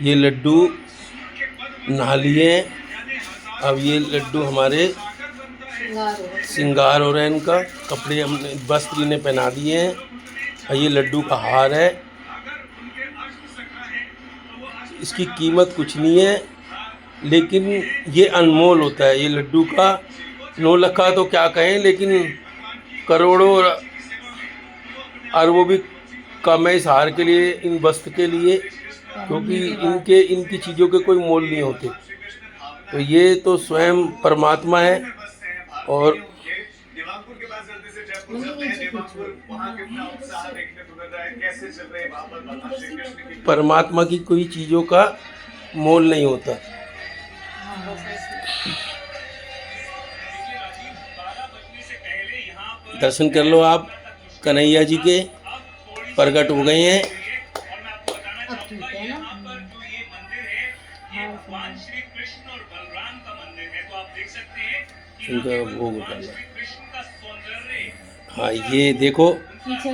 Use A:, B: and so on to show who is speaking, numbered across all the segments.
A: ये लड्डू नहा लिए। अब ये लड्डू हमारे श्रृंगार हो रहा है, इनका कपड़े हमने वस्त्र इन्हें पहना दिए हैं। और ये लड्डू का हार है। इसकी कीमत कुछ नहीं है, लेकिन ये अनमोल होता है। ये लड्डू का 9 लाख का तो क्या कहें, लेकिन करोड़ों और अरबों भी कम है इस हार के लिए, इन वस्त्र के लिए, क्योंकि इनकी चीज़ों के कोई मोल नहीं होते। तो ये तो स्वयं परमात्मा है। और परमात्मा की कोई चीज़ों का मोल नहीं होता। दर्शन कर लो आप, कन्हैया जी के प्रकट हो गए हैं। इनका भोग उठाना। हाँ, ये देखो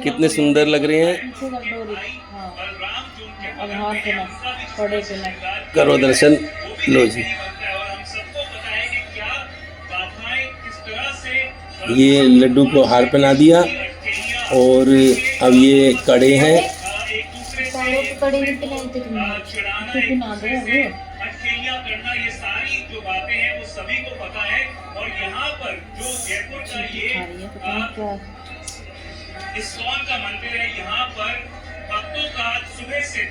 A: कितने सुंदर लग रहे हैं। करो दर्शन, लो जी। ये लड्डू को हार पहना दिया। और अब ये कड़े हैं। करना, ये सारी जो बातें हैं वो सभी को पता है। और यहाँ पर जो जयपुर का ये इस्कॉन का मंदिर है, यहाँ पर भक्तों का सुबह से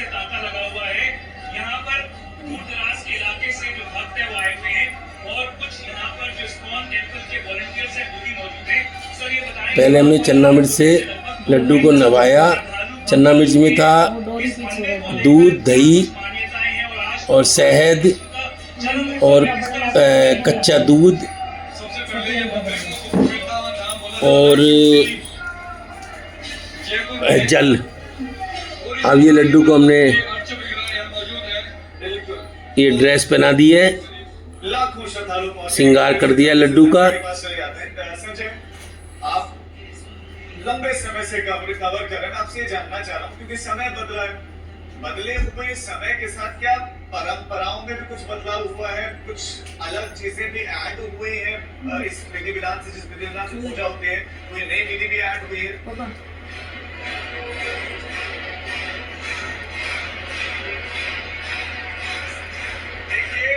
A: तांता लगा हुआ है। यहाँ पर दूर दराज के इलाके से जो भक्त है वो आए हुए हैं। और कुछ यहाँ पर जो इस्कॉन टेम्पल के वॉलंटियर्स हैं वो भी मौजूद हैं। सर ये बताएं, पहले हमने चन्ना मिर्च से लड्डू को नवाया। चन्ना मिर्च में था दूध, दही और शहद और कच्चा दूध और जल। अब ये लड्डू को हमने ये ड्रेस पहना दी है, श्रृंगार कर दिया लड्डू का।
B: आप लंबे समय से कवर कर रहे हैं। आपसे जानना चाह रहा हूँ, क्योंकि समय बदला है, बदले हुए समय के साथ क्या परंपराओं में भी कुछ बदलाव हुआ है, कुछ अलग चीजें भी ऐड हुई हैं इस विधि विधान से, जिस विधि विधान से पूजा होती है, कोई नई विधि भी ऐड हुई है? देखिए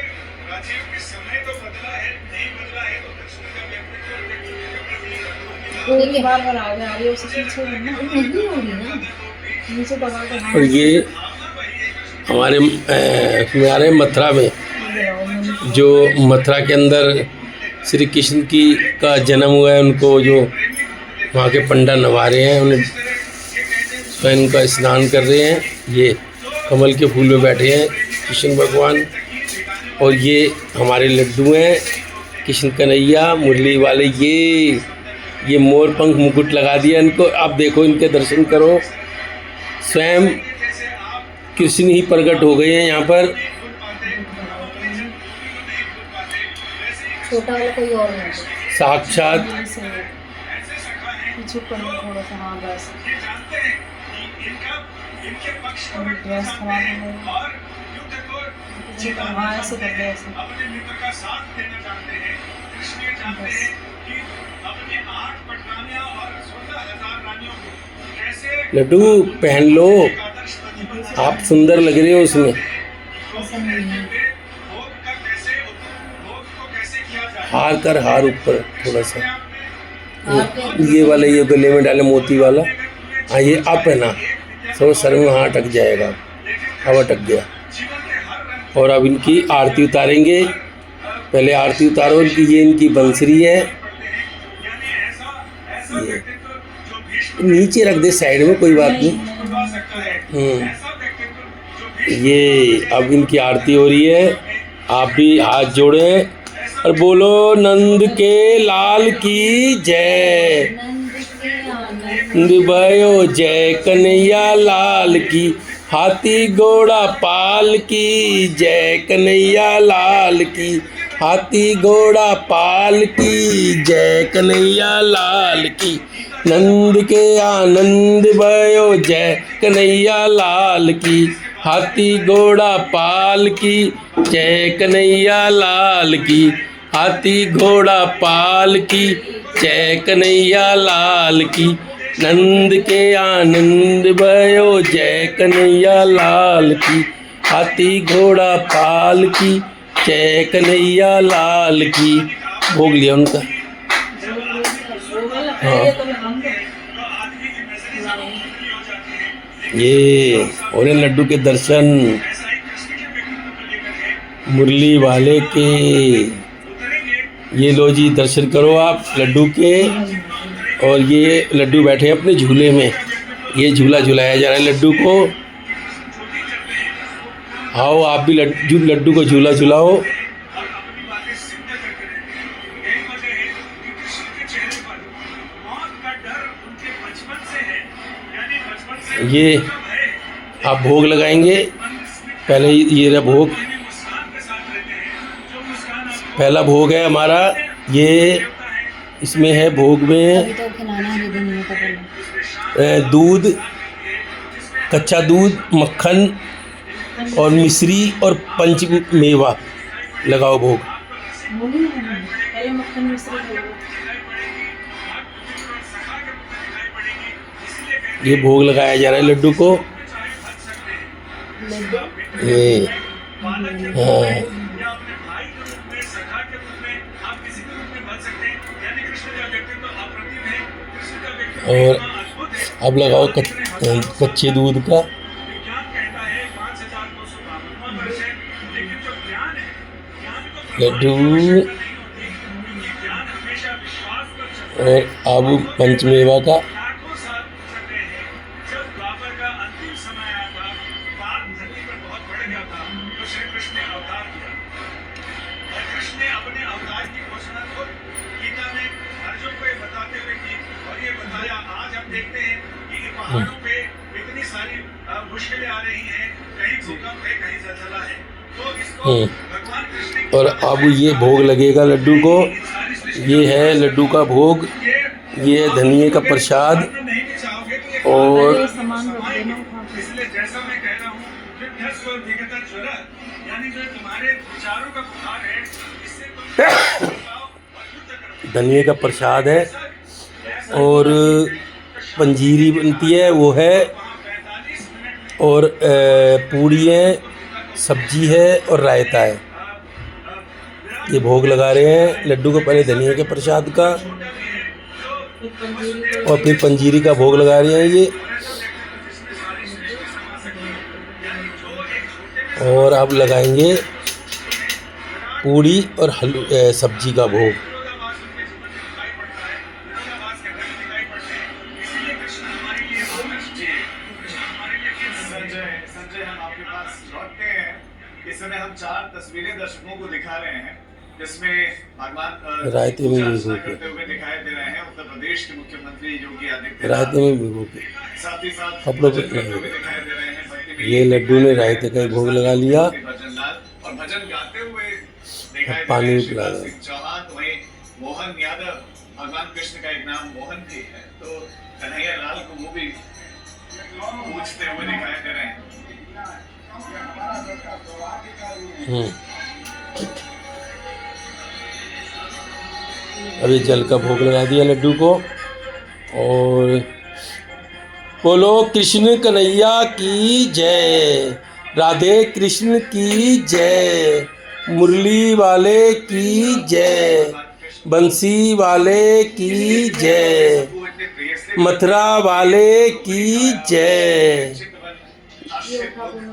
B: राजीव, के समय तो बदला है, नहीं बदला है तो दक्षिण का
C: बार आ रही है, उससे पीछे नहीं हो रही ना, नीचे दबा के।
A: और ये हमारे मथुरा में, जो मथुरा के अंदर श्री कृष्ण का जन्म हुआ है, उनको जो वहाँ के पंडा नवा रहे हैं, उन्हें स्वयं का स्नान कर रहे हैं। ये कमल के फूल में बैठे हैं कृष्ण भगवान। और ये हमारे लड्डू हैं कृष्ण कन्हैया मुरली वाले। ये मोर पंख मुकुट लगा दिया इनको। आप देखो, इनके दर्शन करो, स्वयं कृष्ण ही प्रकट हो गए हैं यहाँ पर।
C: छोटा वाला कोई और नहीं,
A: साक्षात लड्डू पहन लो, आप सुंदर लग रहे हो उसमें। हार कर, हार ऊपर थोड़ा सा, ये वाला, ये गले में डाले मोती वाला। हाँ, ये अब पहना, सब सर में वहाँ अटक जाएगा। अब अटक गया। और अब इनकी आरती उतारेंगे। पहले आरती उतारो इनकी। ये इनकी बंसरी है, ये नीचे रख दे साइड में, कोई बात नहीं। ये अब इनकी आरती हो रही है। आप भी हाथ जोड़ें और बोलो नंद के लाल की जय, नंद भयो जय कन्हैया लाल की, हाथी घोड़ा पाल की जय कन्हैया लाल की, हाथी घोड़ा पाल की जय कन्हैया लाल की, नंद के आनंद भयो जय कन्हैया लाल की,
D: हाथी घोड़ा पाल की, जय कन्हैया लाल की। हाथी घोड़ा पाल की, जय कन्हैया लाल की। नंद के आनंद भयो, जय कन्हैया लाल की। हाथी घोड़ा पाल की, जय कन्हैया लाल की। भोग लिया उनका।
C: ये तो हम
D: ये हो रहे लड्डू के दर्शन मुरली वाले के। ये लो जी, दर्शन करो आप लड्डू के। और ये लड्डू बैठे हैं अपने झूले में। ये झूला झुलाया जा रहा है लड्डू को। आओ आप भी लड्डू को झूला झुलाओ। ये आप भोग लगाएंगे। पहले ये रहा भोग, पहला भोग है हमारा ये। इसमें है भोग में
C: अभी तो खिलाना है धनिया का पहले।
D: दूध, कच्चा दूध, मक्खन और मिश्री और पंच मेवा लगाओ भोग।
C: पहले मक्खन मिश्री लगाओ।
D: ये भोग लगाया जा रहा है लड्डू को। ये हाँ, और अब लगाओ कच्चे दूध का। लड्डू और अब पंचमेवा का।
A: इतनी सारी मुश्किलें आ रही हैं, कहीं भूकंप है, कहीं ज़लज़ला है, तो इसको भगवान कृष्ण।
D: और अब ये भोग लगेगा लड्डू को। ये है लड्डू का भोग, ये है धनिये का प्रसाद। और
C: सामान रख देना उठा के।
A: इसलिए जैसा मैं कह रहा हूँ, जो ढस और विगत ज्वर, यानी जो तुम्हारे विचारों का बुखार है, इससे तुम बचाओ और युद्ध करो।
D: धनिये का प्रसाद है और पंजीरी बनती है वो है, और पूड़ी है, सब्जी है और रायता है। ये भोग लगा रहे हैं लड्डू को, पहले धनिये के प्रसाद का और फिर पंजीरी का भोग लगा रहे हैं ये। और अब लगाएंगे पूड़ी और सब्जी का भोग।
B: संजय, हम आपके पास लौटते हैं। इस समय हम 4 तस्वीरें दर्शकों को दिखा रहे हैं, जिसमें भगवान
D: रायते में
B: पूजा करते हुए दिखाई दे रहे हैं उत्तर प्रदेश के मुख्यमंत्री योगी आदित्यनाथ।
D: रायते में भिगो के
B: साथ ही साथ
D: कपड़ों
B: भजन करते हुए दिखाई दे रहे हैं।
D: ये लड्डू ने रायते का भोग लगा लिया।
B: और भजन गाते हुए दिखाई दे
D: पानी
B: रहे
D: भी
B: हैं
D: पिला
B: शिवराज
D: दो।
B: सिंह चौहान। वहीं मोहन यादव, भगवान कृष्ण का एक नाम मोहन भी है, तो कन्हैया लाल को वो भी पूछते हुए दिखाई दे रहे हैं।
D: अभी जल का भोग लगा दिया लड्डू को। और बोलो कृष्ण कन्हैया की जय, राधे कृष्ण की जय, मुरली वाले की जय, बंसी वाले की जय, मथुरा वाले की जय।